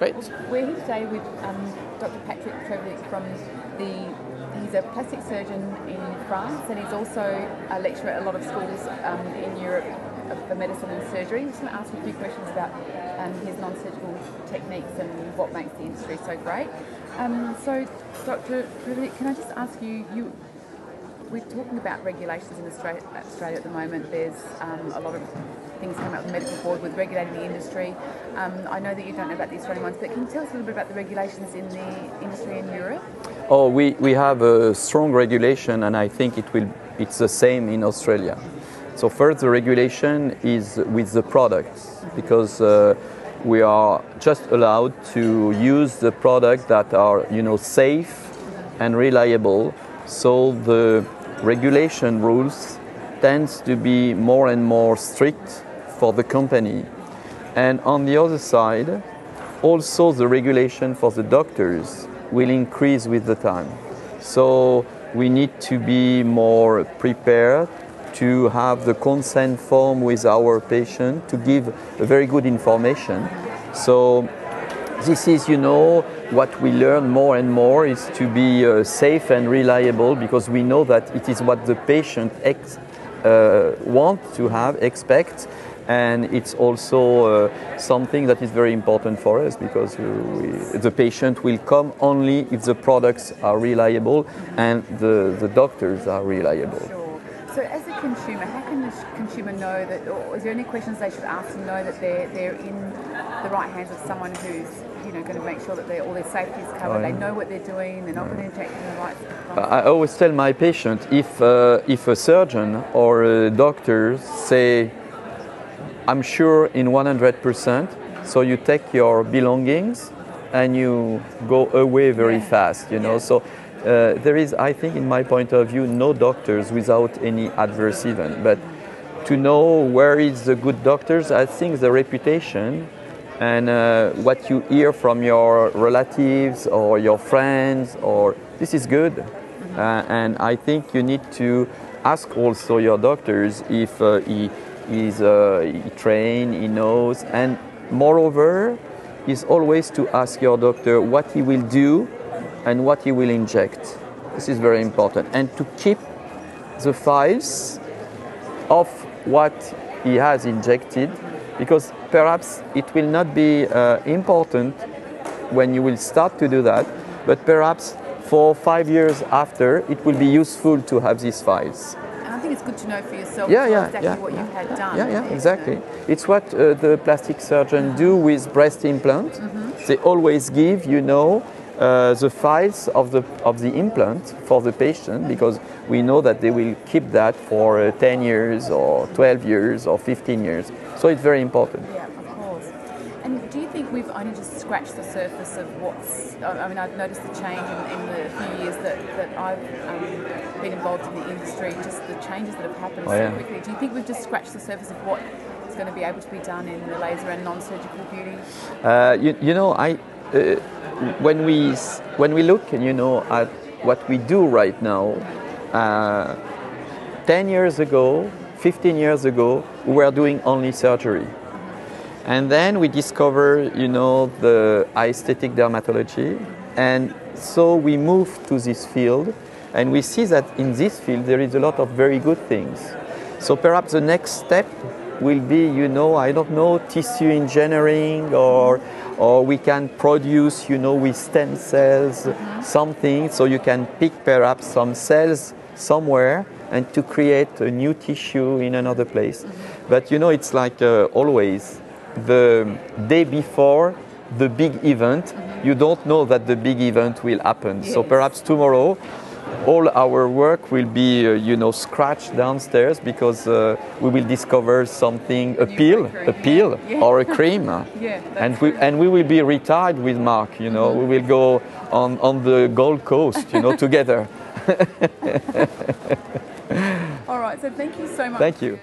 Great. We're here today with Dr Patrick Trevidic he's a plastic surgeon in France, and he's also a lecturer at a lot of schools in Europe for medicine and surgery. I'm just going to ask you a few questions about his non-surgical techniques and what makes the industry so great. So Dr Trevidic, can I just ask you, we're talking about regulations in Australia at the moment. There's a lot of things coming up with the medical board with regulating the industry. I know that you don't know about the Australian ones, but can you tell us a little bit about the regulations in the industry in Europe? Oh, we have a strong regulation, and I think it's the same in Australia. So first, the regulation is with the products, because we are just allowed to use the products that are, safe and reliable. So the regulation rules tends to be more and more strict for the company. And on the other side, also the regulation for the doctors will increase with the time. So we need to be more prepared to have the consent form with our patient to give a very good information. So this is, what we learn more and more is to be safe and reliable, because we know that it is what the patient wants to have, expect, and it's also something that is very important for us, because the patient will come only if the products are reliable and the doctors are reliable. Sure. So as a consumer, how can the consumer know that, or is there any questions they should ask to know that they're in the right hands of someone who's going to make sure that all their safety is covered, they know what they're doing, they're not going to inject in the right spot? I always tell my patient, if a surgeon or a doctor say, I'm sure in 100%, so you take your belongings and you go away very fast, So there is, I think, in my point of view, no doctors without any adverse event. But to know where is the good doctors, I think the reputation and what you hear from your relatives or your friends, this is good. And I think you need to ask also your doctors if he trained, he knows, and moreover, is always to ask your doctor what he will do and what he will inject. This is very important. And to keep the files of what he has injected, because perhaps it will not be important when you will start to do that, but perhaps for 5 years after, it will be useful to have these files. And I think it's good to know for yourself exactly what you've had done. Yeah, exactly. It's what the plastic surgeons do with breast implant. They always give, the files of the implant for the patient, because we know that they will keep that for 10 years or 12 years or 15 years. So it's very important. Yeah, of course. And do you think we've only just scratched the surface of I've noticed the change in the few years that I've been involved in the industry, just the changes that have happened so quickly. Do you think we've just scratched the surface of what is going to be able to be done in the laser and non-surgical beauty? When we look, at what we do right now, 10 years ago, 15 years ago, we were doing only surgery. And then we discovered, the aesthetic dermatology. And so we moved to this field, and we see that in this field there is a lot of very good things. So perhaps the next step will be, I don't know, tissue engineering, or we can produce, with stem cells, something, so you can pick perhaps some cells somewhere and to create a new tissue in another place. But it's like always, the day before the big event, you don't know that the big event will happen. Yes. So perhaps tomorrow, all our work will be, scratched downstairs, because we will discover something, a pill, or a cream. And we will be retired with Mark, we will go on the Gold Coast, together. All right, so thank you so much. Thank you.